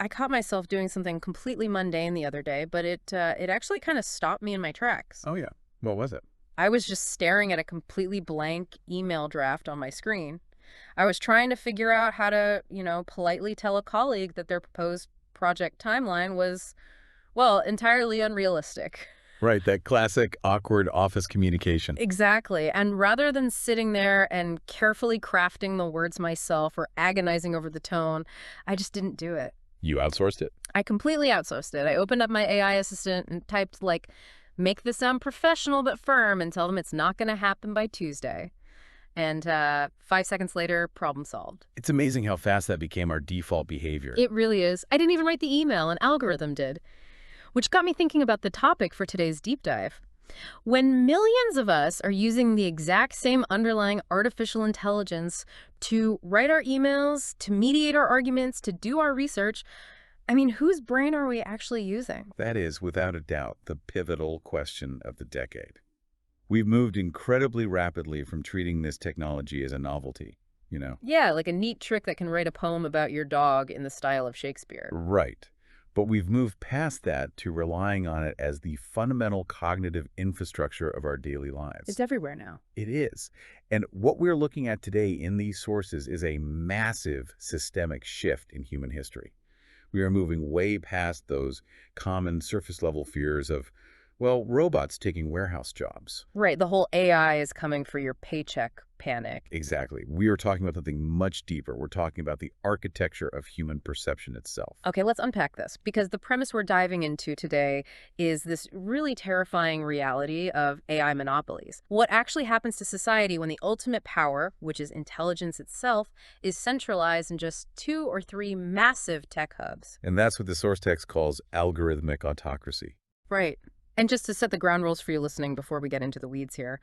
I caught myself doing something completely mundane the other day, but it actually kind of stopped me in my tracks. Oh, yeah. What was it? I was just staring at a completely blank email draft on my screen. I was trying to figure out how to, politely tell a colleague that their proposed project timeline was, well, entirely unrealistic. Right, that classic awkward office communication. Exactly. And rather than sitting there and carefully crafting the words myself or agonizing over the tone, I just didn't do it. You outsourced it? I completely outsourced it. I opened up my AI assistant and typed, like, make this sound professional but firm and tell them it's not going to happen by Tuesday. And 5 seconds later, problem solved. It's amazing how fast that became our default behavior. It really is. I didn't even write the email, an algorithm did. Which got me thinking about the topic for today's deep dive. When millions of us are using the exact same underlying artificial intelligence to write our emails, to mediate our arguments, to do our research, whose brain are we actually using? That is, without a doubt, the pivotal question of the decade. We've moved incredibly rapidly from treating this technology as a novelty. Yeah, like a neat trick that can write a poem about your dog in the style of Shakespeare. Right. But we've moved past that to relying on it as the fundamental cognitive infrastructure of our daily lives. It's everywhere now. It is. And what we're looking at today in these sources is a massive systemic shift in human history. We are moving way past those common surface-level fears of, well, robots taking warehouse jobs. Right, the whole AI is coming for your paycheck panic. Exactly. We are talking about something much deeper. We're talking about the architecture of human perception itself. Okay, let's unpack this because the premise we're diving into today is this really terrifying reality of AI monopolies. What actually happens to society when the ultimate power, which is intelligence itself, is centralized in just 2 or 3 massive tech hubs. And that's what the source text calls algorithmic autocracy. Right. And just to set the ground rules for you listening before we get into the weeds here,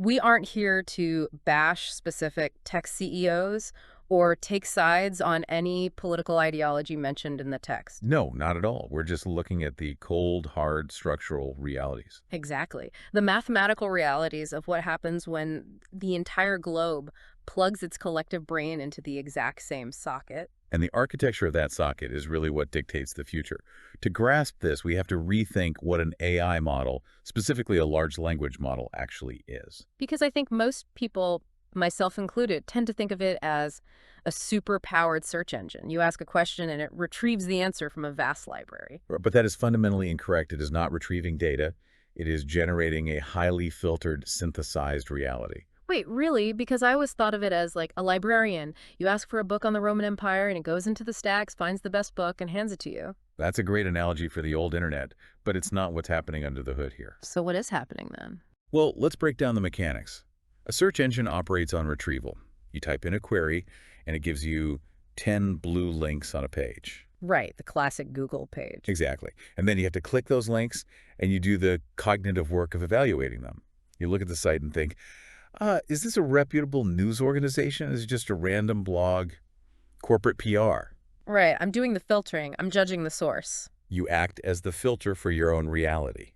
we aren't here to bash specific tech CEOs or take sides on any political ideology mentioned in the text. No, not at all. We're just looking at the cold, hard, structural realities. Exactly. The mathematical realities of what happens when the entire globe plugs its collective brain into the exact same socket. And the architecture of that socket is really what dictates the future. To grasp this, we have to rethink what an AI model, specifically a large language model, actually is. Because I think most people, myself included, tend to think of it as a super-powered search engine. You ask a question and it retrieves the answer from a vast library. But that is fundamentally incorrect. It is not retrieving data. It is generating a highly filtered, synthesized reality. Wait, really? Because I always thought of it as like a librarian. You ask for a book on the Roman Empire and it goes into the stacks, finds the best book, and hands it to you. That's a great analogy for the old internet, but it's not what's happening under the hood here. So what is happening then? Well, let's break down the mechanics. A search engine operates on retrieval. You type in a query, and it gives you 10 blue links on a page. Right, the classic Google page. Exactly. And then you have to click those links, and you do the cognitive work of evaluating them. You look at the site and think, is this a reputable news organization? Is it just a random blog? Corporate PR? Right, I'm doing the filtering. I'm judging the source. You act as the filter for your own reality.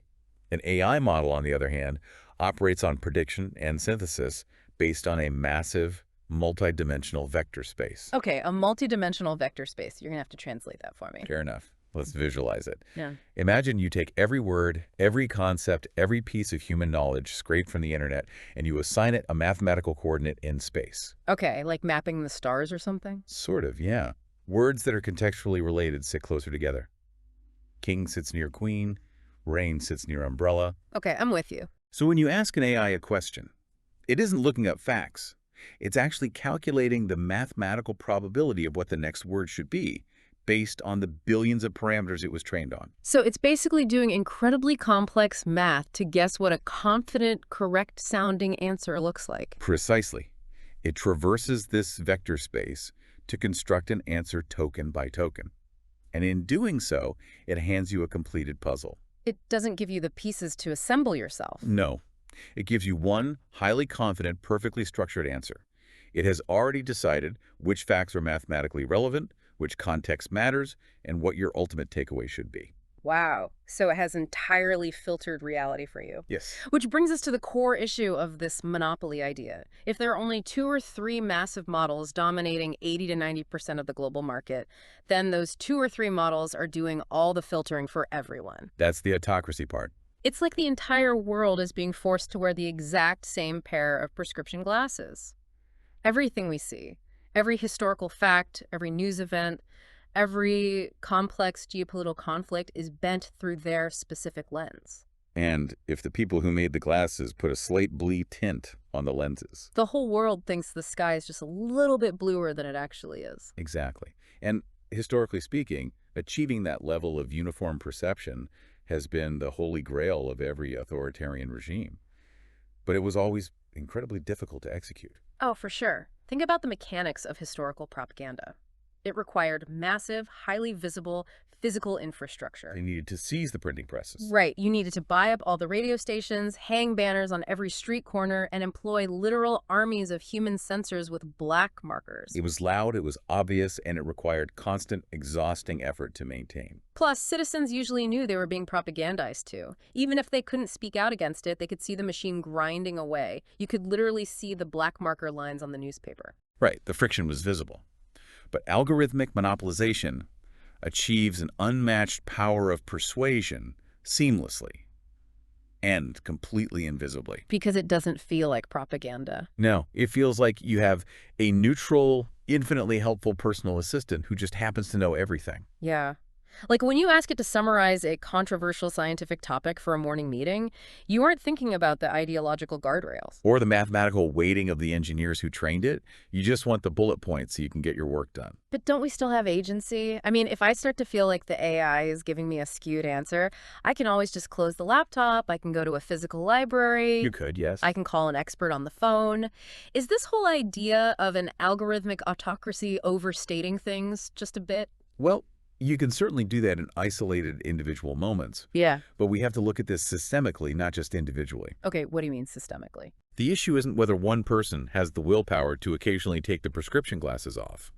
An AI model, on the other hand, operates on prediction and synthesis based on a massive, multidimensional vector space. Okay, a multidimensional vector space. You're going to have to translate that for me. Fair enough. Let's visualize it. Yeah. Imagine you take every word, every concept, every piece of human knowledge scraped from the internet, and you assign it a mathematical coordinate in space. Okay, like mapping the stars or something? Sort of, yeah. Words that are contextually related sit closer together. King sits near queen, rain sits near umbrella. Okay, I'm with you. So when you ask an AI a question, it isn't looking up facts. It's actually calculating the mathematical probability of what the next word should be, based on the billions of parameters it was trained on. So it's basically doing incredibly complex math to guess what a confident, correct-sounding answer looks like. Precisely. It traverses this vector space to construct an answer token by token. And in doing so, it hands you a completed puzzle. It doesn't give you the pieces to assemble yourself. No. It gives you one highly confident, perfectly structured answer. It has already decided which facts are mathematically relevant, which context matters, and what your ultimate takeaway should be. Wow. So it has entirely filtered reality for you. Yes. Which brings us to the core issue of this monopoly idea. If there are only two or three massive models dominating 80 to 90% of the global market, then those two or three models are doing all the filtering for everyone. That's the autocracy part. It's like the entire world is being forced to wear the exact same pair of prescription glasses. Everything we see, every historical fact, every news event, every complex geopolitical conflict is bent through their specific lens. And if the people who made the glasses put a slate blue tint on the lenses. The whole world thinks the sky is just a little bit bluer than it actually is. Exactly. And historically speaking, achieving that level of uniform perception has been the holy grail of every authoritarian regime. But it was always incredibly difficult to execute. Oh, for sure. Think about the mechanics of historical propaganda. It required massive, highly visible, physical infrastructure. They needed to seize the printing presses. Right, you needed to buy up all the radio stations, hang banners on every street corner, and employ literal armies of human censors with black markers. It was loud, it was obvious, and it required constant, exhausting effort to maintain. Plus, citizens usually knew they were being propagandized too. Even if they couldn't speak out against it, they could see the machine grinding away. You could literally see the black marker lines on the newspaper. Right, the friction was visible. But algorithmic monopolization achieves an unmatched power of persuasion seamlessly and completely invisibly. Because it doesn't feel like propaganda. No, it feels like you have a neutral, infinitely helpful personal assistant who just happens to know everything. Yeah. Like when you ask it to summarize a controversial scientific topic for a morning meeting, you aren't thinking about the ideological guardrails. Or the mathematical weighting of the engineers who trained it. You just want the bullet points so you can get your work done. But don't we still have agency? I mean, if I start to feel like the AI is giving me a skewed answer, I can always just close the laptop. I can go to a physical library. You could, yes. I can call an expert on the phone. Is this whole idea of an algorithmic autocracy overstating things just a bit? Well, you can certainly do that in isolated individual moments. Yeah. But we have to look at this systemically, not just individually. Okay, what do you mean systemically? The issue isn't whether one person has the willpower to occasionally take the prescription glasses off.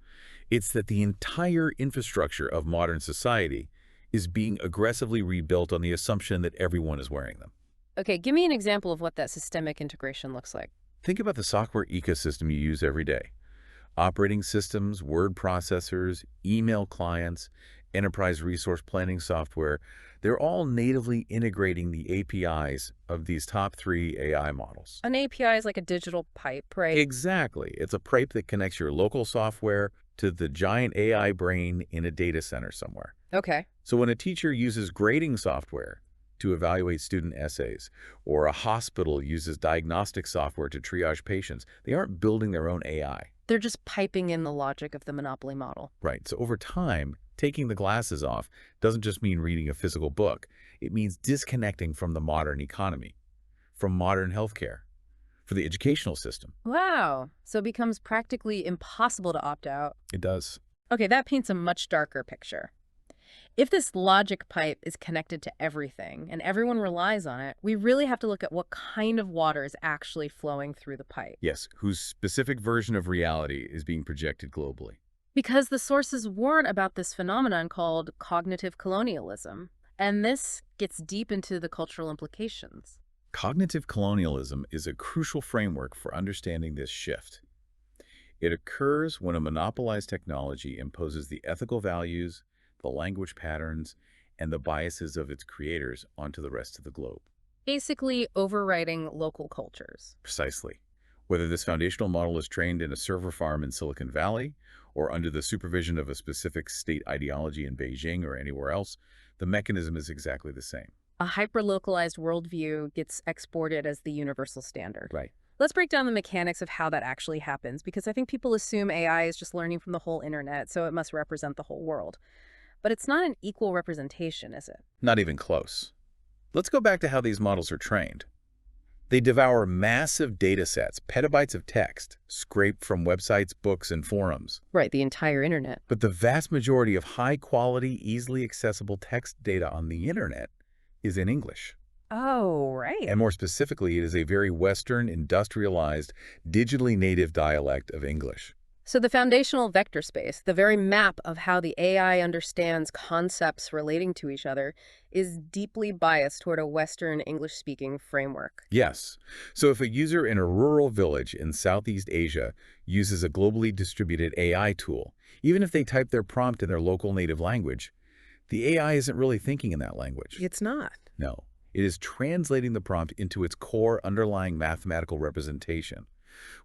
It's that the entire infrastructure of modern society is being aggressively rebuilt on the assumption that everyone is wearing them. Okay, give me an example of what that systemic integration looks like. Think about the software ecosystem you use every day. Operating systems, word processors, email clients, enterprise resource planning software, they're all natively integrating the APIs of these top three AI models. An API is like a digital pipe, right? Exactly. It's a pipe that connects your local software to the giant AI brain in a data center somewhere. Okay. So when a teacher uses grading software to evaluate student essays, or a hospital uses diagnostic software to triage patients, they aren't building their own AI. They're just piping in the logic of the monopoly model. Right. So over time, taking the glasses off doesn't just mean reading a physical book. It means disconnecting from the modern economy, from modern healthcare, for the educational system. Wow. So it becomes practically impossible to opt out. It does. Okay, that paints a much darker picture. If this logic pipe is connected to everything and everyone relies on it, we really have to look at what kind of water is actually flowing through the pipe. Yes, whose specific version of reality is being projected globally. Because the sources warn about this phenomenon called cognitive colonialism, and this gets deep into the cultural implications. Cognitive colonialism is a crucial framework for understanding this shift. It occurs when a monopolized technology imposes the ethical values, the language patterns, and the biases of its creators onto the rest of the globe. Basically overriding local cultures. Precisely. Whether this foundational model is trained in a server farm in Silicon Valley or under the supervision of a specific state ideology in Beijing or anywhere else, the mechanism is exactly the same. A hyper-localized worldview gets exported as the universal standard. Right. Let's break down the mechanics of how that actually happens, because I think people assume AI is just learning from the whole internet, so it must represent the whole world. But it's not an equal representation, is it? Not even close. Let's go back to how these models are trained. They devour massive data sets, petabytes of text, scraped from websites, books, and forums. Right, the entire internet. But the vast majority of high-quality, easily accessible text data on the internet is in English. Oh, right. And more specifically, it is a very Western, industrialized, digitally native dialect of English. So the foundational vector space, the very map of how the AI understands concepts relating to each other, is deeply biased toward a Western English-speaking framework. Yes. So if a user in a rural village in Southeast Asia uses a globally distributed AI tool, even if they type their prompt in their local native language, the AI isn't really thinking in that language. It's not. No. It is translating the prompt into its core underlying mathematical representation,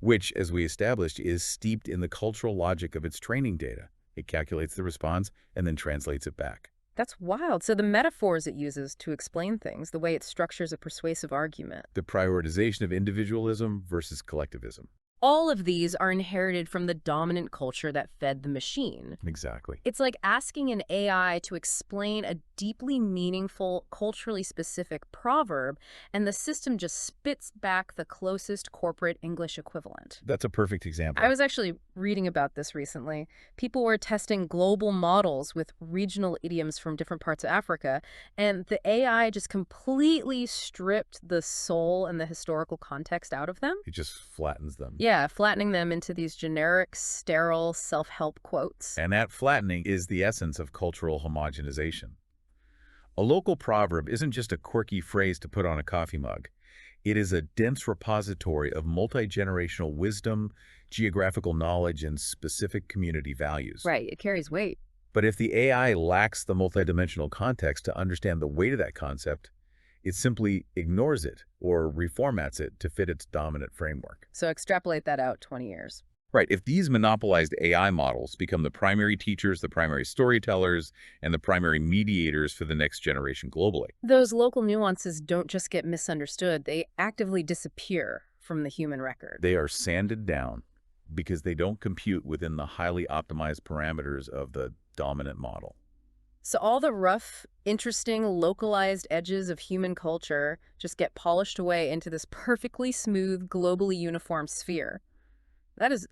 which, as we established, is steeped in the cultural logic of its training data. It calculates the response and then translates it back. That's wild. So the metaphors it uses to explain things, the way it structures a persuasive argument. The prioritization of individualism versus collectivism. All of these are inherited from the dominant culture that fed the machine. Exactly. It's like asking an AI to explain a deeply meaningful, culturally specific proverb, and the system just spits back the closest corporate English equivalent. That's a perfect example. I was actually reading about this recently. People were testing global models with regional idioms from different parts of Africa, and the AI just completely stripped the soul and the historical context out of them. It just flattens them. Yeah, flattening them into these generic, sterile self-help quotes. And that flattening is the essence of cultural homogenization. A local proverb isn't just a quirky phrase to put on a coffee mug. It is a dense repository of multi-generational wisdom, geographical knowledge, and specific community values. Right, it carries weight. But if the AI lacks the multidimensional context to understand the weight of that concept, it simply ignores it or reformats it to fit its dominant framework. So extrapolate that out 20 years. Right. If these monopolized AI models become the primary teachers, the primary storytellers, and the primary mediators for the next generation globally. Those local nuances don't just get misunderstood, they actively disappear from the human record. They are sanded down because they don't compute within the highly optimized parameters of the dominant model. So all the rough, interesting, localized edges of human culture just get polished away into this perfectly smooth, globally uniform sphere. That is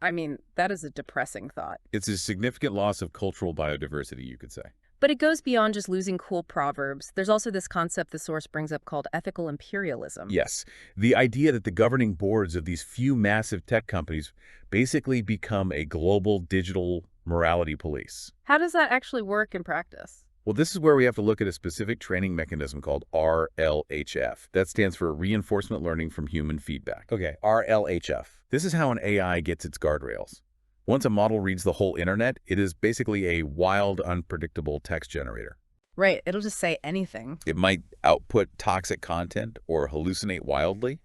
a depressing thought. It's a significant loss of cultural biodiversity, you could say. But it goes beyond just losing cool proverbs. There's also this concept the source brings up called ethical imperialism. Yes, the idea that the governing boards of these few massive tech companies basically become a global digital morality police. How does that actually work in practice? Well, this is where we have to look at a specific training mechanism called RLHF. That stands for Reinforcement Learning from Human Feedback. Okay, RLHF. This is how an AI gets its guardrails. Once a model reads the whole internet, it is basically a wild, unpredictable text generator. Right, it'll just say anything. It might output toxic content or hallucinate wildly.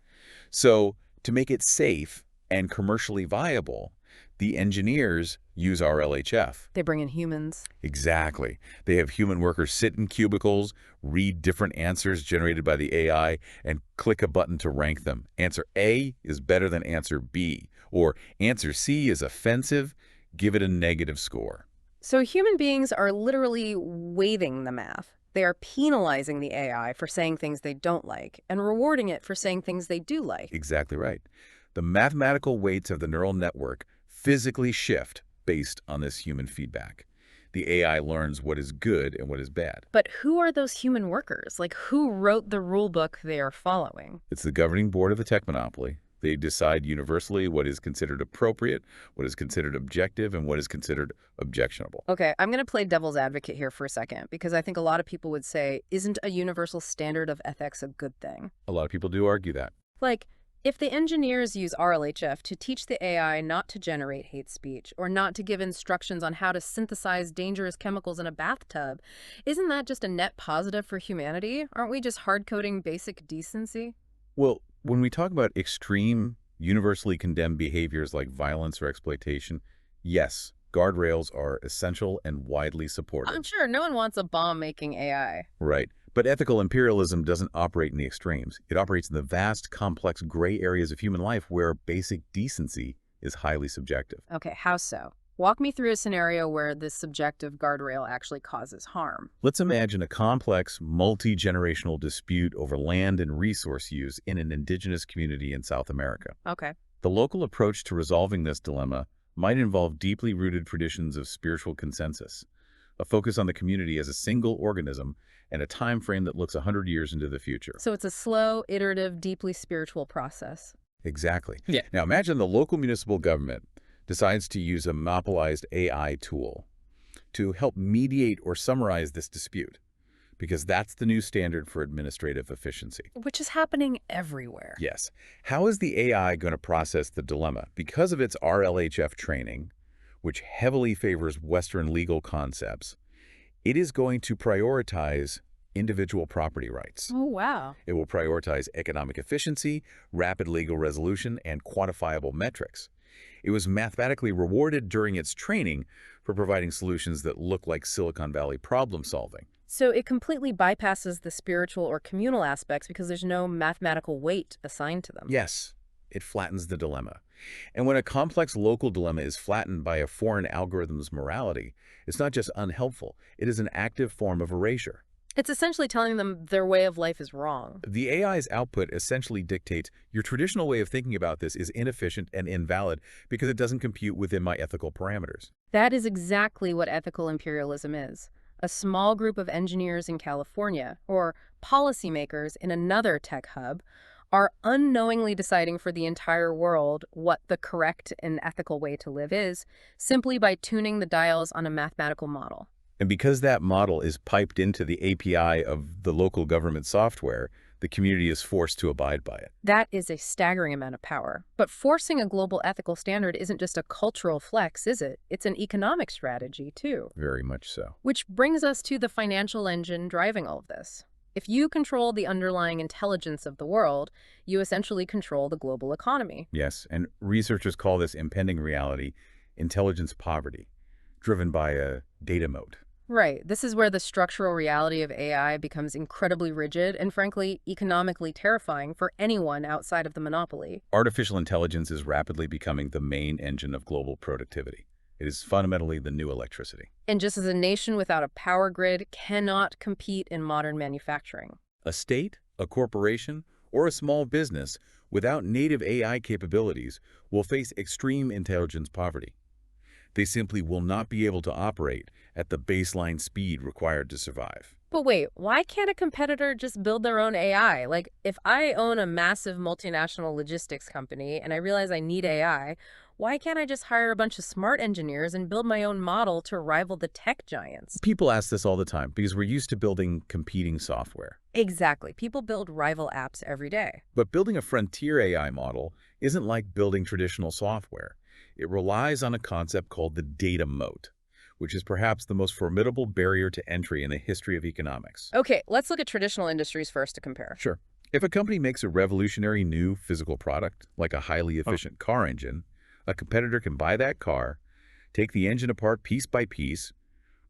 So, to make it safe and commercially viable, the engineers use RLHF. They bring in humans. Exactly. They have human workers sit in cubicles, read different answers generated by the AI, and click a button to rank them. Answer A is better than answer B, or answer C is offensive, give it a negative score. So human beings are literally weighting the math. They are penalizing the AI for saying things they don't like and rewarding it for saying things they do like. Exactly right. The mathematical weights of the neural network physically shift based on this human feedback. The AI learns what is good and what is bad. But who are those human workers? Like, who wrote the rule book they are following? It's the governing board of the tech monopoly. They decide universally what is considered appropriate, what is considered objective, and what is considered objectionable. Okay, I'm going to play devil's advocate here for a second, because I think a lot of people would say, isn't a universal standard of ethics a good thing? A lot of people do argue that. Like, if the engineers use RLHF to teach the AI not to generate hate speech or not to give instructions on how to synthesize dangerous chemicals in a bathtub, isn't that just a net positive for humanity? Aren't we just hard-coding basic decency? Well, when we talk about extreme, universally condemned behaviors like violence or exploitation, yes, guardrails are essential and widely supported. I'm sure no one wants a bomb-making AI. Right. But ethical imperialism doesn't operate in the extremes. It operates in the vast, complex gray areas of human life where basic decency is highly subjective. Okay, how so? Walk me through a scenario where this subjective guardrail actually causes harm. Let's imagine a complex, multi-generational dispute over land and resource use in an indigenous community in South America. Okay. The local approach to resolving this dilemma might involve deeply rooted traditions of spiritual consensus, a focus on the community as a single organism, and a time frame that looks 100 years into the future. So it's a slow, iterative, deeply spiritual process. Exactly. Yeah. Now imagine the local municipal government decides to use a monopolized AI tool to help mediate or summarize this dispute, because that's the new standard for administrative efficiency. Which is happening everywhere. Yes. How is the AI going to process the dilemma? Because of its RLHF training, which heavily favors Western legal concepts, it is going to prioritize individual property rights. Oh, wow. It will prioritize economic efficiency, rapid legal resolution, and quantifiable metrics. It was mathematically rewarded during its training for providing solutions that look like Silicon Valley problem solving. So it completely bypasses the spiritual or communal aspects because there's no mathematical weight assigned to them. Yes, it flattens the dilemma. And when a complex local dilemma is flattened by a foreign algorithm's morality, it's not just unhelpful, it is an active form of erasure. It's essentially telling them their way of life is wrong. The AI's output essentially dictates your traditional way of thinking about this is inefficient and invalid because it doesn't compute within my ethical parameters. That is exactly what ethical imperialism is. A small group of engineers in California, or policymakers in another tech hub, are unknowingly deciding for the entire world what the correct and ethical way to live is, simply by tuning the dials on a mathematical model. And because that model is piped into the API of the local government software, the community is forced to abide by it. That is a staggering amount of power. But forcing a global ethical standard isn't just a cultural flex, is it? It's an economic strategy, too. Very much so. Which brings us to the financial engine driving all of this. If you control the underlying intelligence of the world, you essentially control the global economy. Yes, and researchers call this impending reality intelligence poverty, driven by a data moat. Right. This is where the structural reality of AI becomes incredibly rigid and, frankly, economically terrifying for anyone outside of the monopoly. Artificial intelligence is rapidly becoming the main engine of global productivity. It is fundamentally the new electricity. And just as a nation without a power grid cannot compete in modern manufacturing. A state, a corporation, or a small business without native AI capabilities will face extreme intelligence poverty. They simply will not be able to operate at the baseline speed required to survive. But wait, why can't a competitor just build their own AI? Like, if I own a massive multinational logistics company and I realize I need AI, why can't I just hire a bunch of smart engineers and build my own model to rival the tech giants? People ask this all the time because we're used to building competing software. Exactly. People build rival apps every day. But building a frontier AI model isn't like building traditional software. It relies on a concept called the data moat, which is perhaps the most formidable barrier to entry in the history of economics. Okay, let's look at traditional industries first to compare. Sure. If a company makes a revolutionary new physical product, like a highly efficient car engine, a competitor can buy that car, take the engine apart piece by piece,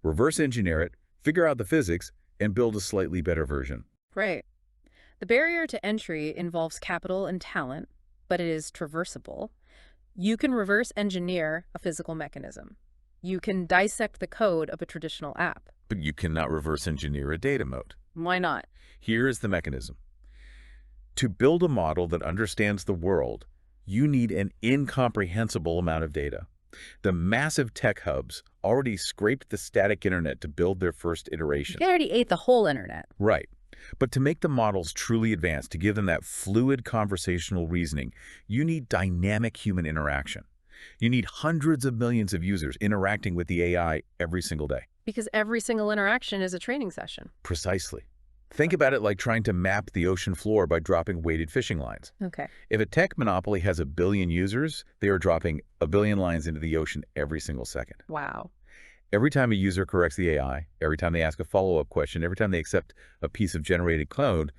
reverse engineer it, figure out the physics, and build a slightly better version. Right. The barrier to entry involves capital and talent, but it is traversable. You can reverse engineer a physical mechanism. You can dissect the code of a traditional app. But you cannot reverse engineer a data moat. Why not? Here is the mechanism. To build a model that understands the world, you need an incomprehensible amount of data. The massive tech hubs already scraped the static internet to build their first iteration. They already ate the whole internet. Right. But to make the models truly advanced, to give them that fluid conversational reasoning, you need dynamic human interaction. You need hundreds of millions of users interacting with the AI every single day. Because every single interaction is a training session. Precisely. Think about it like trying to map the ocean floor by dropping weighted fishing lines. Okay. If a tech monopoly has 1 billion users, they are dropping 1 billion lines into the ocean every single second. Wow. Every time a user corrects the AI, every time they ask a follow-up question, every time they accept a piece of generated code,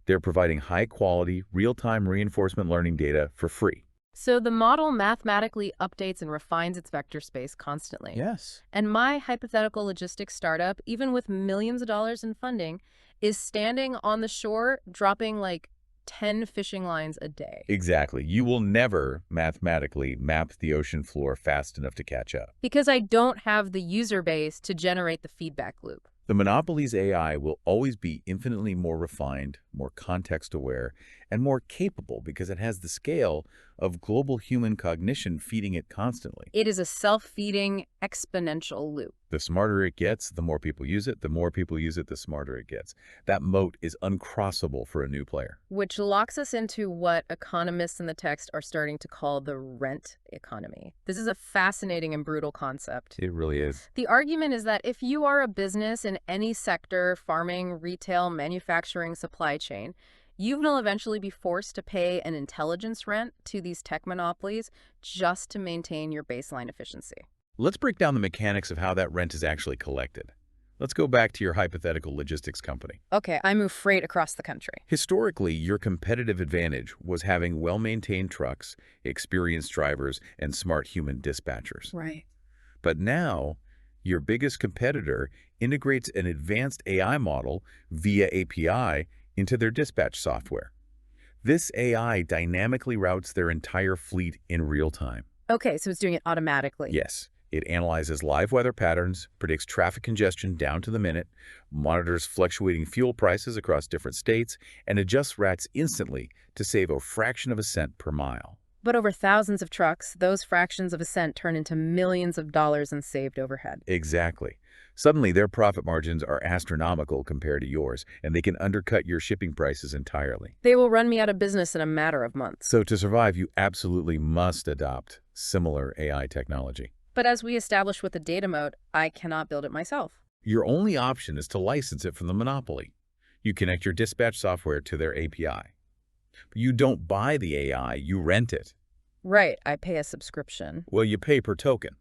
they're providing high-quality, real-time reinforcement learning data for free. So the model mathematically updates and refines its vector space constantly. Yes. And my hypothetical logistics startup, even with millions of dollars in funding, is standing on the shore dropping like 10 fishing lines a day. Exactly. You will never mathematically map the ocean floor fast enough to catch up. Because I don't have the user base to generate the feedback loop. The monopoly's AI will always be infinitely more refined, more context-aware, and more capable because it has the scale of global human cognition feeding it constantly. It is a self-feeding exponential loop. The smarter it gets, the more people use it. The more people use it, the smarter it gets. That moat is uncrossable for a new player. Which locks us into what economists in the text are starting to call the rent economy. This is a fascinating and brutal concept. It really is. The argument is that if you are a business in any sector, farming, retail, manufacturing, supply chain, you will eventually be forced to pay an intelligence rent to these tech monopolies just to maintain your baseline efficiency. Let's break down the mechanics of how that rent is actually collected. Let's go back to your hypothetical logistics company. Okay, I move freight across the country. Historically, your competitive advantage was having well-maintained trucks, experienced drivers, and smart human dispatchers. Right. But now, your biggest competitor integrates an advanced AI model via API into their dispatch software. This AI dynamically routes their entire fleet in real time. Okay, so it's doing it automatically. Yes, it analyzes live weather patterns, predicts traffic congestion down to the minute, monitors fluctuating fuel prices across different states, and adjusts routes instantly to save a fraction of a cent per mile. But over thousands of trucks, those fractions of a cent turn into millions of dollars in saved overhead. Exactly. Suddenly, their profit margins are astronomical compared to yours, and they can undercut your shipping prices entirely. They will run me out of business in a matter of months. So to survive, you absolutely must adopt similar AI technology. But as we established with the data moat, I cannot build it myself. Your only option is to license it from the monopoly. You connect your dispatch software to their API. But you don't buy the AI, you rent it. Right, I pay a subscription. Well, you pay per token,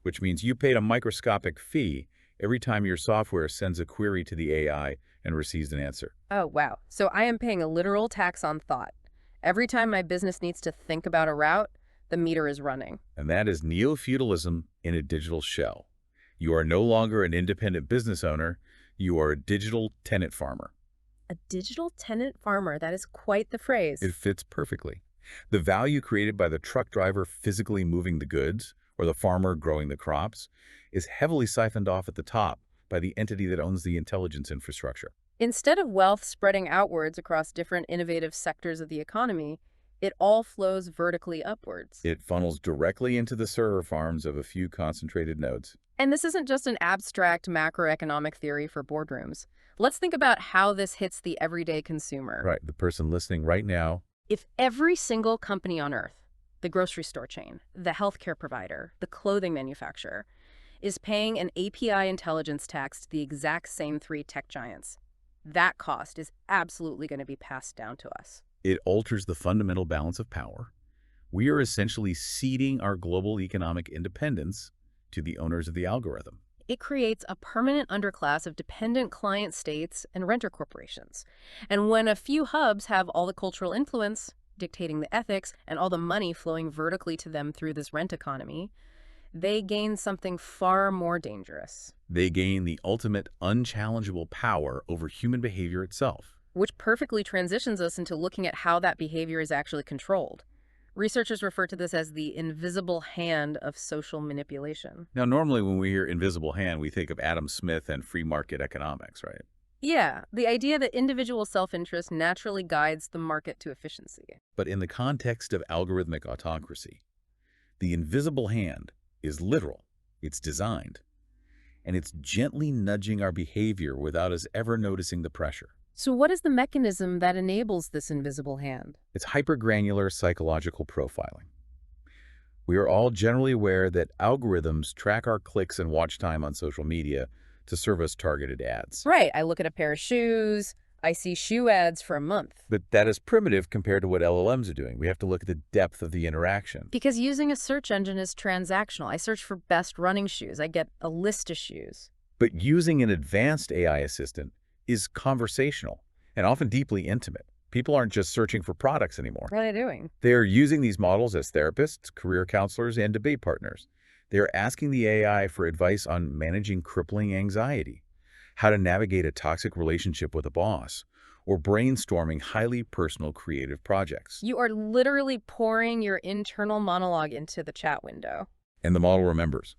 which means you paid a microscopic fee every time your software sends a query to the AI and receives an answer. Oh, wow. So I am paying a literal tax on thought. Every time my business needs to think about a route, the meter is running. And that is neo-feudalism in a digital shell. You are no longer an independent business owner. You are a digital tenant farmer. A digital tenant farmer, that is quite the phrase. It fits perfectly. The value created by the truck driver physically moving the goods or the farmer growing the crops is heavily siphoned off at the top by the entity that owns the intelligence infrastructure. Instead of wealth spreading outwards across different innovative sectors of the economy, it all flows vertically upwards. It funnels directly into the server farms of a few concentrated nodes. And this isn't just an abstract macroeconomic theory for boardrooms. Let's think about how this hits the everyday consumer. Right, the person listening right now. If every single company on Earth, the grocery store chain, the healthcare provider, the clothing manufacturer, is paying an API intelligence tax to the exact same three tech giants, that cost is absolutely going to be passed down to us. It alters the fundamental balance of power. We are essentially ceding our global economic independence to the owners of the algorithm. It creates a permanent underclass of dependent client states and renter corporations. And when a few hubs have all the cultural influence, dictating the ethics, and all the money flowing vertically to them through this rent economy, they gain something far more dangerous. They gain the ultimate unchallengeable power over human behavior itself. Which perfectly transitions us into looking at how that behavior is actually controlled. Researchers refer to this as the invisible hand of social manipulation. Now, normally when we hear invisible hand, we think of Adam Smith and free market economics, right? Yeah, the idea that individual self-interest naturally guides the market to efficiency. But in the context of algorithmic autocracy, the invisible hand is literal, it's designed, and it's gently nudging our behavior without us ever noticing the pressure. So what is the mechanism that enables this invisible hand? It's hypergranular psychological profiling. We are all generally aware that algorithms track our clicks and watch time on social media to serve us targeted ads. Right, I look at a pair of shoes, I see shoe ads for a month. But that is primitive compared to what LLMs are doing. We have to look at the depth of the interaction. Because using a search engine is transactional. I search for best running shoes. I get a list of shoes. But using an advanced AI assistant is conversational and often deeply intimate. People aren't just searching for products anymore. What are they doing? They're using these models as therapists, career counselors, and debate partners. They're asking the AI for advice on managing crippling anxiety, how to navigate a toxic relationship with a boss, or brainstorming highly personal creative projects. You are literally pouring your internal monologue into the chat window. And the model remembers.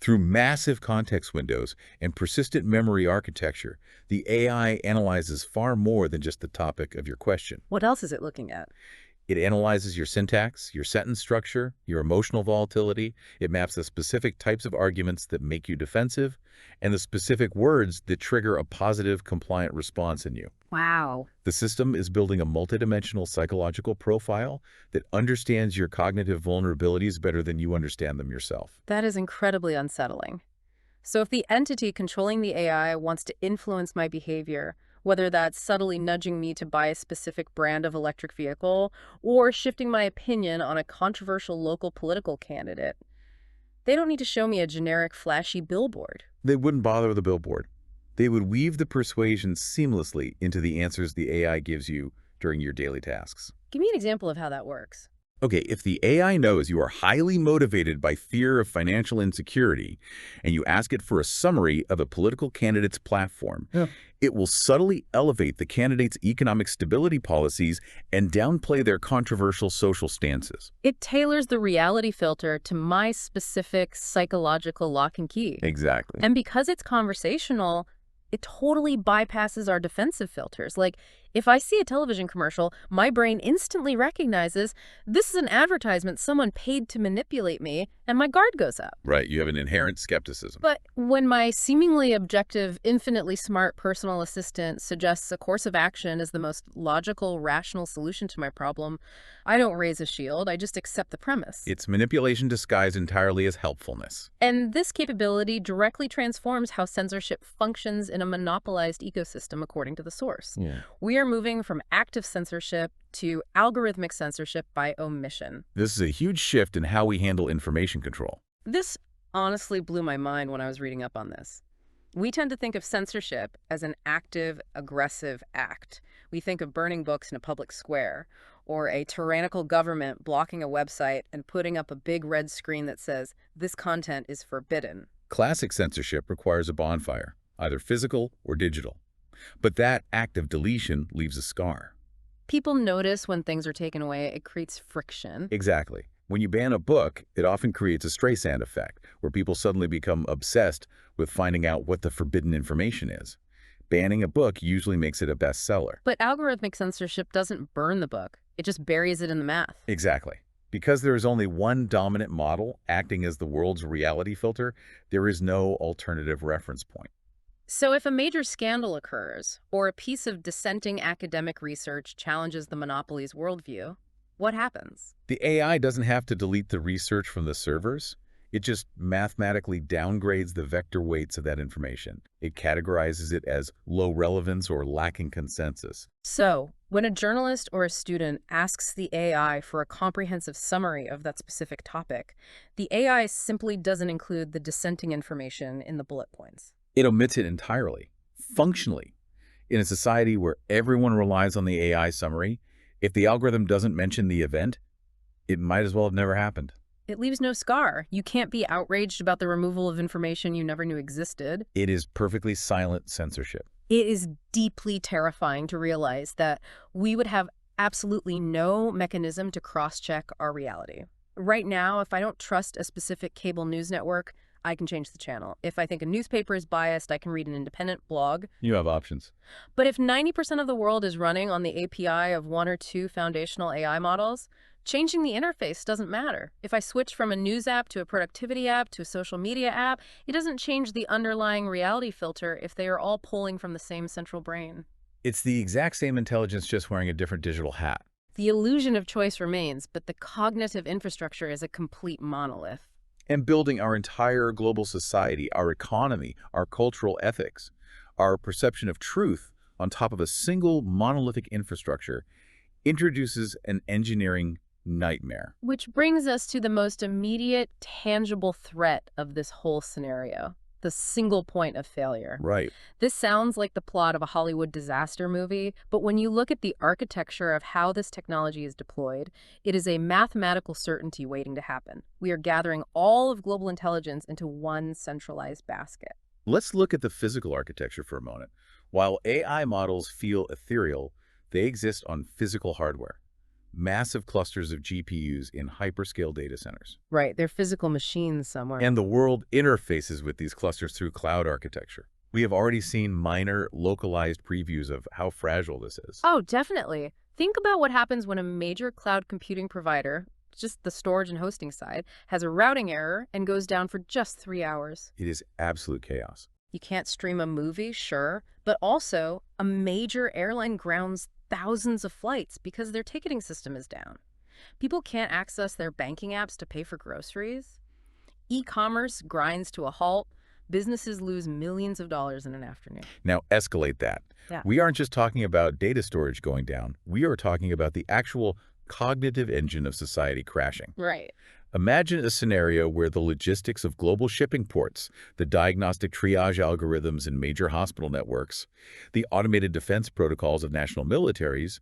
Through massive context windows and persistent memory architecture, the AI analyzes far more than just the topic of your question. What else is it looking at? It analyzes your syntax, your sentence structure, your emotional volatility. It maps the specific types of arguments that make you defensive and the specific words that trigger a positive, compliant response in you. Wow. The system is building a multidimensional psychological profile that understands your cognitive vulnerabilities better than you understand them yourself. That is incredibly unsettling. So if the entity controlling the AI wants to influence my behavior, whether that's subtly nudging me to buy a specific brand of electric vehicle or shifting my opinion on a controversial local political candidate, they don't need to show me a generic, flashy billboard. They wouldn't bother with a billboard. They would weave the persuasion seamlessly into the answers the AI gives you during your daily tasks. Give me an example of how that works. Okay, if the AI knows you are highly motivated by fear of financial insecurity and you ask it for a summary of a political candidate's platform, it will subtly elevate the candidate's economic stability policies and downplay their controversial social stances. It tailors the reality filter to my specific psychological lock and key. Exactly. And because it's conversational, it totally bypasses our defensive filters. Like, if I see a television commercial, my brain instantly recognizes this is an advertisement someone paid to manipulate me, and my guard goes up. Right, you have an inherent skepticism. But when my seemingly objective, infinitely smart personal assistant suggests a course of action as the most logical, rational solution to my problem, I don't raise a shield, I just accept the premise. It's manipulation disguised entirely as helpfulness. And this capability directly transforms how censorship functions in a monopolized ecosystem, according to the source. We are moving from active censorship to algorithmic censorship by omission. This is a huge shift in how we handle information control. This honestly blew my mind when I was reading up on this. We tend to think of censorship as an active, aggressive act. We think of burning books in a public square, or a tyrannical government blocking a website and putting up a big red screen that says, "This content is forbidden." Classic censorship requires a bonfire, either physical or digital. But that act of deletion leaves a scar. People notice when things are taken away. It creates friction. Exactly. When you ban a book, it often creates a Streisand effect, where people suddenly become obsessed with finding out what the forbidden information is. Banning a book usually makes it a bestseller. But algorithmic censorship doesn't burn the book. It just buries it in the math. Exactly. Because there is only one dominant model acting as the world's reality filter, there is no alternative reference point. So if a major scandal occurs, or a piece of dissenting academic research challenges the monopoly's worldview, what happens? The AI doesn't have to delete the research from the servers. It just mathematically downgrades the vector weights of that information. It categorizes it as low relevance or lacking consensus. So, when a journalist or a student asks the AI for a comprehensive summary of that specific topic, the AI simply doesn't include the dissenting information in the bullet points. It omits it entirely. Functionally, in a society where everyone relies on the AI summary, if the algorithm doesn't mention the event, it might as well have never happened. It leaves no scar. You can't be outraged about the removal of information you never knew existed. It is perfectly silent censorship. It is deeply terrifying to realize that we would have absolutely no mechanism to cross-check our reality. Right now, if I don't trust a specific cable news network, I can change the channel. If I think a newspaper is biased, I can read an independent blog. You have options. But if 90% of the world is running on the API of one or two foundational AI models, changing the interface doesn't matter. If I switch from a news app to a productivity app to a social media app, it doesn't change the underlying reality filter if they are all pulling from the same central brain. It's the exact same intelligence, just wearing a different digital hat. The illusion of choice remains, but the cognitive infrastructure is a complete monolith. And building our entire global society, our economy, our cultural ethics, our perception of truth on top of a single monolithic infrastructure introduces an engineering nightmare. Which brings us to the most immediate, tangible threat of this whole scenario, the single point of failure. Right. This sounds like the plot of a Hollywood disaster movie, but when you look at the architecture of how this technology is deployed, it is a mathematical certainty waiting to happen. We are gathering all of global intelligence into one centralized basket. Let's look at the physical architecture for a moment. While AI models feel ethereal, they exist on physical hardware. massive clusters of GPUs in hyperscale data centers. Right, they're physical machines somewhere. And the world interfaces with these clusters through cloud architecture. We have already seen minor, localized previews of how fragile this is. Oh, definitely. Think about what happens when a major cloud computing provider, just the storage and hosting side, has a routing error and goes down for just 3 hours. It is absolute chaos. You can't stream a movie, sure, but also a major airline grounds thousands of flights because their ticketing system is down. People can't access their banking apps to pay for groceries. E-commerce grinds to a halt. Businesses lose millions of dollars in an afternoon. Now escalate that. Yeah. We aren't just talking about data storage going down. We are talking about the actual cognitive engine of society crashing. Right. Imagine a scenario where the logistics of global shipping ports, the diagnostic triage algorithms in major hospital networks, the automated defense protocols of national militaries,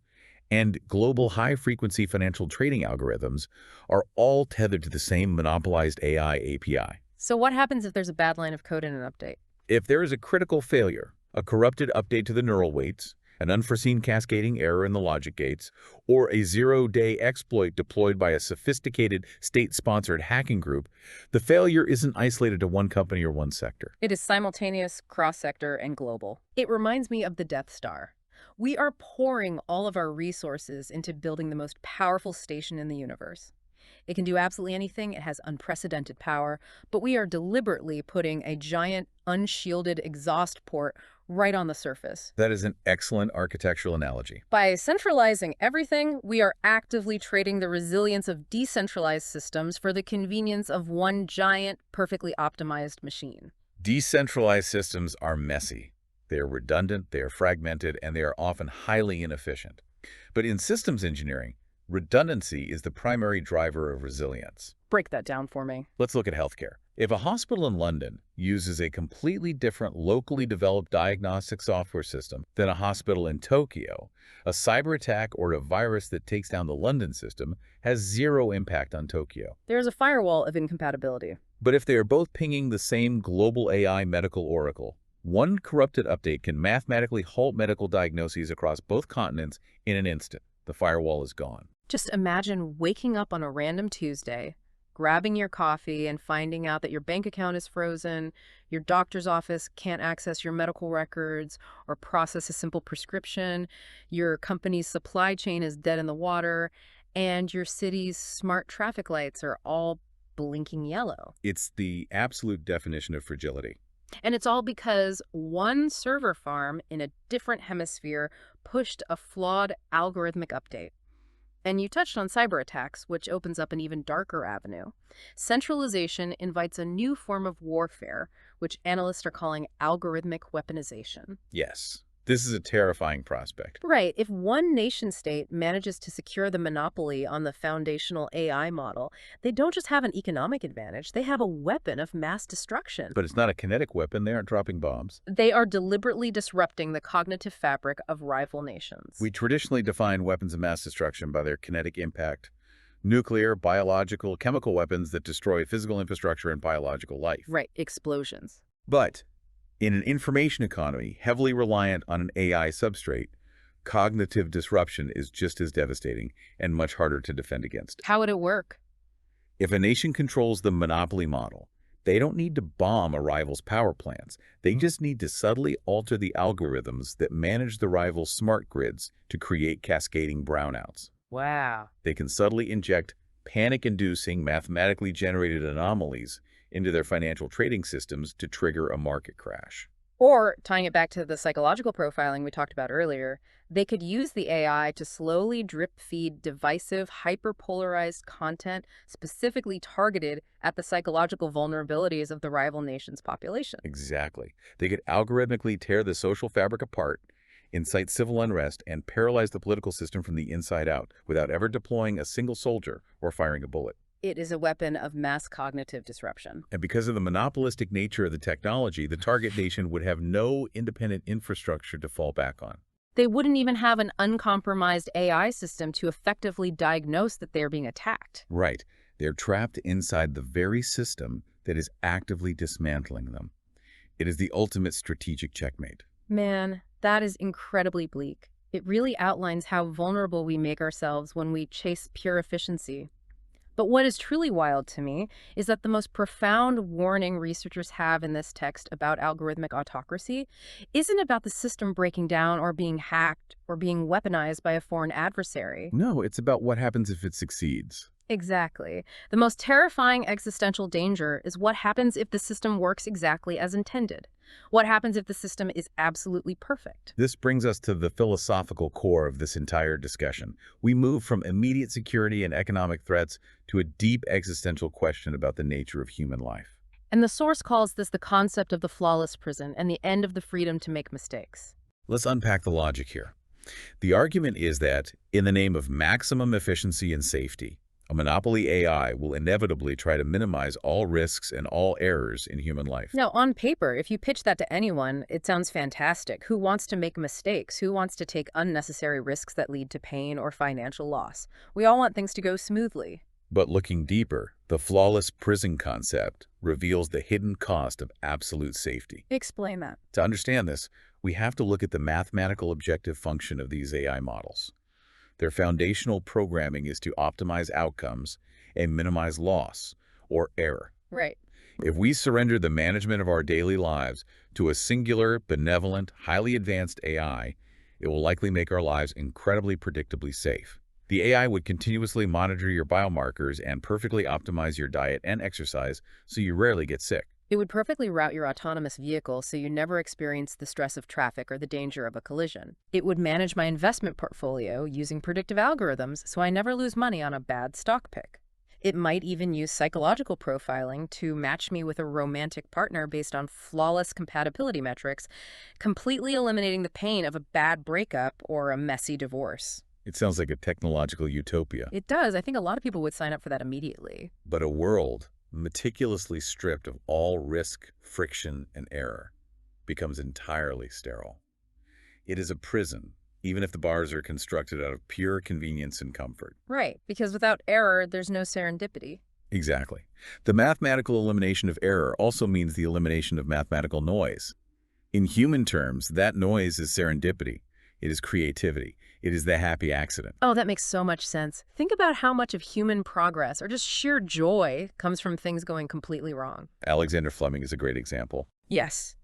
and global high-frequency financial trading algorithms are all tethered to the same monopolized AI API. So what happens if there's a bad line of code in an update? If there is a critical failure, a corrupted update to the neural weights, an unforeseen cascading error in the logic gates, or a zero-day exploit deployed by a sophisticated state-sponsored hacking group, the failure isn't isolated to one company or one sector. It is simultaneous, cross-sector, and global. It reminds me of the Death Star. We are pouring all of our resources into building the most powerful station in the universe. It can do absolutely anything. It has unprecedented power, but we are deliberately putting a giant, unshielded exhaust port right on the surface. That is an excellent architectural analogy. By centralizing everything, we are actively trading the resilience of decentralized systems for the convenience of one giant, perfectly optimized machine. Decentralized systems are messy. They are redundant, they are fragmented, and they are often highly inefficient. But in systems engineering, redundancy is the primary driver of resilience. Break that down for me. Let's look at healthcare. If a hospital in London uses a completely different locally developed diagnostic software system than a hospital in Tokyo, a cyber attack or a virus that takes down the London system has zero impact on Tokyo. There's a firewall of incompatibility. But if they are both pinging the same global AI medical oracle, one corrupted update can mathematically halt medical diagnoses across both continents in an instant. The firewall is gone. Just imagine waking up on a random Tuesday, grabbing your coffee and finding out that your bank account is frozen, your doctor's office can't access your medical records or process a simple prescription, your company's supply chain is dead in the water, and your city's smart traffic lights are all blinking yellow. It's the absolute definition of fragility. And it's all because one server farm in a different hemisphere pushed a flawed algorithmic update. And you touched on cyber attacks, which opens up an even darker avenue. Centralization invites a new form of warfare, which analysts are calling algorithmic weaponization. Yes, this is a terrifying prospect. Right. If one nation-state manages to secure the monopoly on the foundational AI model, they don't just have an economic advantage, they have a weapon of mass destruction. But it's not a kinetic weapon. They aren't dropping bombs. They are deliberately disrupting the cognitive fabric of rival nations. We traditionally define weapons of mass destruction by their kinetic impact. Nuclear, biological, chemical weapons that destroy physical infrastructure and biological life. Right, explosions. But in an information economy heavily reliant on an AI substrate, cognitive disruption is just as devastating and much harder to defend against. How would it work? If a nation controls the monopoly model, they don't need to bomb a rival's power plants. They just need to subtly alter the algorithms that manage the rival's smart grids to create cascading brownouts. Wow. They can subtly inject panic-inducing, mathematically generated anomalies into their financial trading systems to trigger a market crash. Or, tying it back to the psychological profiling we talked about earlier, they could use the AI to slowly drip-feed divisive, hyperpolarized content specifically targeted at the psychological vulnerabilities of the rival nation's population. Exactly. They could algorithmically tear the social fabric apart, incite civil unrest, and paralyze the political system from the inside out without ever deploying a single soldier or firing a bullet. It is a weapon of mass cognitive disruption. And because of the monopolistic nature of the technology, the target nation would have no independent infrastructure to fall back on. They wouldn't even have an uncompromised AI system to effectively diagnose that they're being attacked. Right. They're trapped inside the very system that is actively dismantling them. It is the ultimate strategic checkmate. Man, that is incredibly bleak. It really outlines how vulnerable we make ourselves when we chase pure efficiency. But what is truly wild to me is that the most profound warning researchers have in this text about algorithmic autocracy isn't about the system breaking down or being hacked or being weaponized by a foreign adversary. No, it's about what happens if it succeeds. Exactly. The most terrifying existential danger is what happens if the system works exactly as intended. What happens if the system is absolutely perfect? This brings us to the philosophical core of this entire discussion. We move from immediate security and economic threats to a deep existential question about the nature of human life. And the source calls this the concept of the flawless prison and the end of the freedom to make mistakes. Let's unpack the logic here. The argument is that, in the name of maximum efficiency and safety, a monopoly AI will inevitably try to minimize all risks and all errors in human life. Now, on paper, if you pitch that to anyone, it sounds fantastic. Who wants to make mistakes? Who wants to take unnecessary risks that lead to pain or financial loss? We all want things to go smoothly. But looking deeper, the flawless prison concept reveals the hidden cost of absolute safety. Explain that. To understand this, we have to look at the mathematical objective function of these AI models. Their foundational programming is to optimize outcomes and minimize loss or error. Right. If we surrender the management of our daily lives to a singular, benevolent, highly advanced AI, it will likely make our lives incredibly predictably safe. The AI would continuously monitor your biomarkers and perfectly optimize your diet and exercise so you rarely get sick. It would perfectly route your autonomous vehicle so you never experience the stress of traffic or the danger of a collision. It would manage my investment portfolio using predictive algorithms so I never lose money on a bad stock pick. It might even use psychological profiling to match me with a romantic partner based on flawless compatibility metrics, completely eliminating the pain of a bad breakup or a messy divorce. It sounds like a technological utopia. It does. I think a lot of people would sign up for that immediately. But a world meticulously stripped of all risk, friction, and error becomes entirely sterile. It is a prison, even if the bars are constructed out of pure convenience and comfort. Right, because without error, there's no serendipity. Exactly. The mathematical elimination of error also means the elimination of mathematical noise. In human terms, that noise is serendipity. It is creativity. It is the happy accident. Oh, that makes so much sense. Think about how much of human progress or just sheer joy comes from things going completely wrong. Alexander Fleming is a great example. Yes.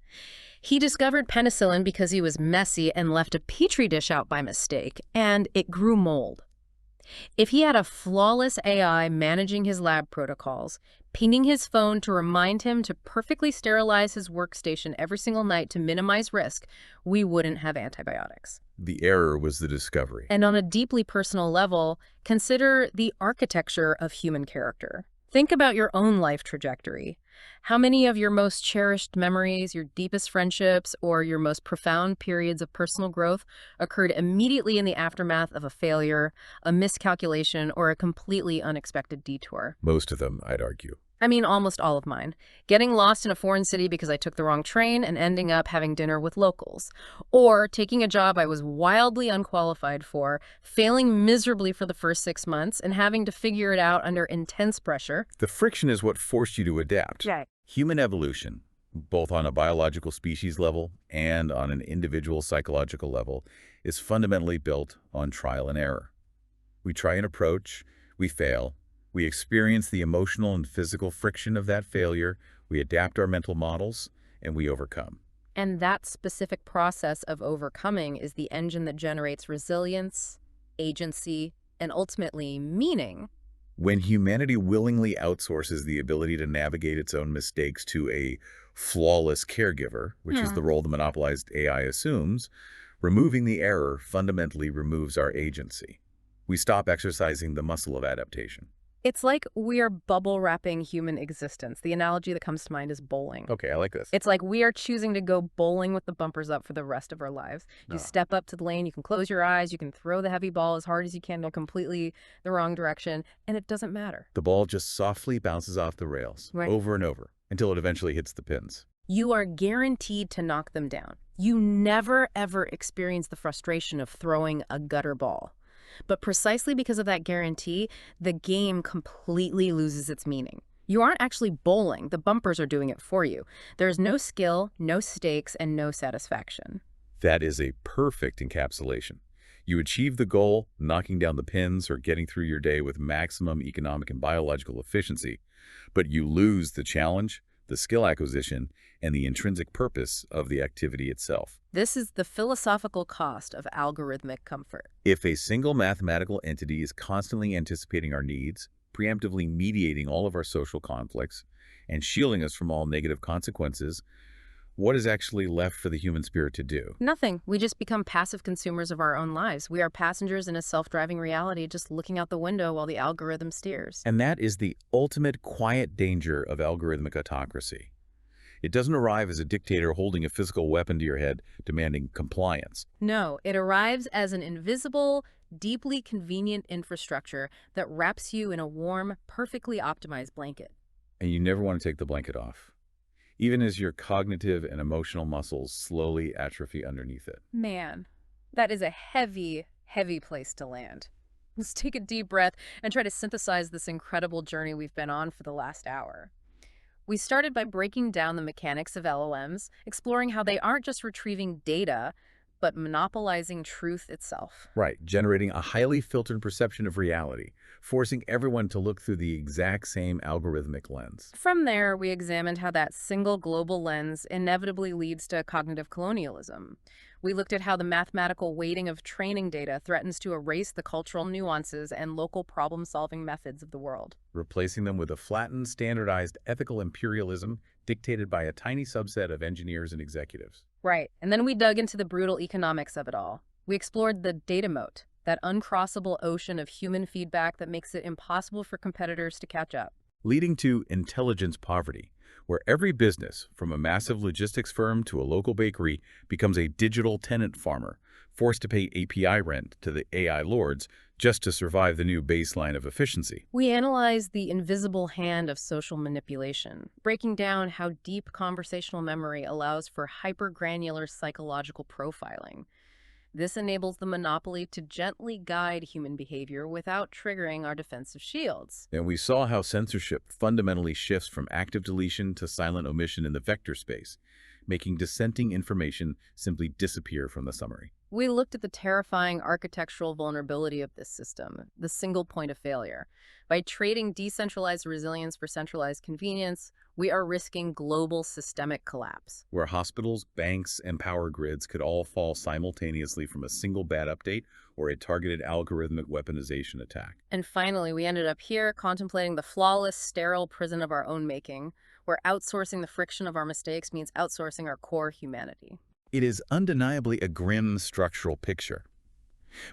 He discovered penicillin because he was messy and left a petri dish out by mistake, and it grew mold. If he had a flawless AI managing his lab protocols, pinging his phone to remind him to perfectly sterilize his workstation every single night to minimize risk, we wouldn't have antibiotics. The error was the discovery. And on a deeply personal level, consider the architecture of human character. Think about your own life trajectory. How many of your most cherished memories, your deepest friendships, or your most profound periods of personal growth occurred immediately in the aftermath of a failure, a miscalculation, or a completely unexpected detour? Most of them, I'd argue. I mean, almost all of mine. Getting lost in a foreign city because I took the wrong train and ending up having dinner with locals. Or taking a job I was wildly unqualified for, failing miserably for the first 6 months, and having to figure it out under intense pressure. The friction is what forced you to adapt. Right. Human evolution, both on a biological species level and on an individual psychological level, is fundamentally built on trial and error. We try an approach, we fail. We experience the emotional and physical friction of that failure, we adapt our mental models, and we overcome. And that specific process of overcoming is the engine that generates resilience, agency, and ultimately meaning. When humanity willingly outsources the ability to navigate its own mistakes to a flawless caregiver, which is the role the monopolized AI assumes, removing the error fundamentally removes our agency. We stop exercising the muscle of adaptation. It's like we are bubble wrapping human existence. The analogy that comes to mind is bowling. Okay, I like this. It's like we are choosing to go bowling with the bumpers up for the rest of our lives. You step up to the lane, you can close your eyes, you can throw the heavy ball as hard as you can, go completely the wrong direction, and it doesn't matter. The ball just softly bounces off the rails, over and over, until it eventually hits the pins. You are guaranteed to knock them down. You never, ever experience the frustration of throwing a gutter ball. But precisely because of that guarantee, the game completely loses its meaning. You aren't actually bowling. The bumpers are doing it for you. There's no skill, no stakes, and no satisfaction. That is a perfect encapsulation. You achieve the goal, knocking down the pins or getting through your day with maximum economic and biological efficiency, but you lose the challenge, the skill acquisition, and the intrinsic purpose of the activity itself. This is the philosophical cost of algorithmic comfort. If a single mathematical entity is constantly anticipating our needs, preemptively mediating all of our social conflicts, and shielding us from all negative consequences, what is actually left for the human spirit to do? Nothing. We just become passive consumers of our own lives. We are passengers in a self-driving reality, just looking out the window while the algorithm steers. And that is the ultimate quiet danger of algorithmic autocracy. It doesn't arrive as a dictator holding a physical weapon to your head, demanding compliance. No, it arrives as an invisible, deeply convenient infrastructure that wraps you in a warm, perfectly optimized blanket. And you never want to take the blanket off, even as your cognitive and emotional muscles slowly atrophy underneath it. Man, that is a heavy, heavy place to land. Let's take a deep breath and try to synthesize this incredible journey we've been on for the last hour. We started by breaking down the mechanics of LLMs, exploring how they aren't just retrieving data, but monopolizing truth itself. Right, generating a highly filtered perception of reality, forcing everyone to look through the exact same algorithmic lens. From there, we examined how that single global lens inevitably leads to cognitive colonialism. We looked at how the mathematical weighting of training data threatens to erase the cultural nuances and local problem-solving methods of the world. Replacing them with a flattened, standardized ethical imperialism dictated by a tiny subset of engineers and executives. Right, and then we dug into the brutal economics of it all. We explored the data moat, that uncrossable ocean of human feedback that makes it impossible for competitors to catch up. Leading to intelligence poverty, where every business, from a massive logistics firm to a local bakery, becomes a digital tenant farmer, forced to pay API rent to the AI lords just to survive the new baseline of efficiency. We analyzed the invisible hand of social manipulation, breaking down how deep conversational memory allows for hyper-granular psychological profiling. This enables the monopoly to gently guide human behavior without triggering our defensive shields. And we saw how censorship fundamentally shifts from active deletion to silent omission in the vector space, making dissenting information simply disappear from the summary. We looked at the terrifying architectural vulnerability of this system, the single point of failure. By trading decentralized resilience for centralized convenience, we are risking global systemic collapse. Where hospitals, banks, and power grids could all fall simultaneously from a single bad update or a targeted algorithmic weaponization attack. And finally, we ended up here contemplating the flawless, sterile prison of our own making, where outsourcing the friction of our mistakes means outsourcing our core humanity. It is undeniably a grim structural picture.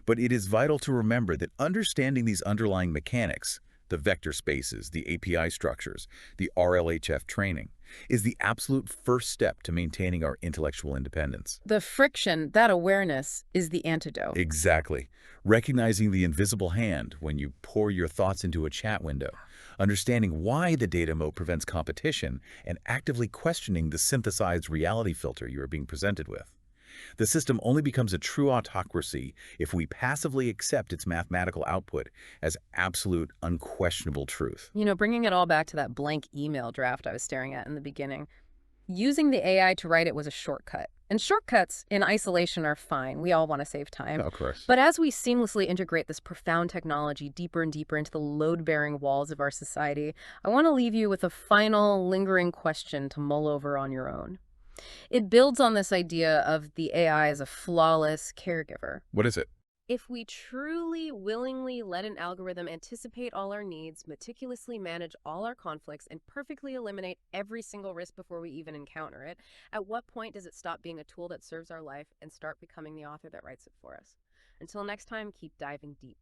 But it is vital to remember that understanding these underlying mechanics, the vector spaces, the API structures, the RLHF training, is the absolute first step to maintaining our intellectual independence. The friction, that awareness, is the antidote. Exactly. Recognizing the invisible hand when you pour your thoughts into a chat window, understanding why the data moat prevents competition, and actively questioning the synthesized reality filter you are being presented with. The system only becomes a true autocracy if we passively accept its mathematical output as absolute, unquestionable truth. You know, bringing it all back to that blank email draft I was staring at in the beginning, using the AI to write it was a shortcut. And shortcuts in isolation are fine. We all want to save time. Of course. But as we seamlessly integrate this profound technology deeper and deeper into the load-bearing walls of our society, I want to leave you with a final, lingering question to mull over on your own. It builds on this idea of the AI as a flawless caregiver. What is it? If we truly, willingly let an algorithm anticipate all our needs, meticulously manage all our conflicts, and perfectly eliminate every single risk before we even encounter it, at what point does it stop being a tool that serves our life and start becoming the author that writes it for us? Until next time, keep diving deep.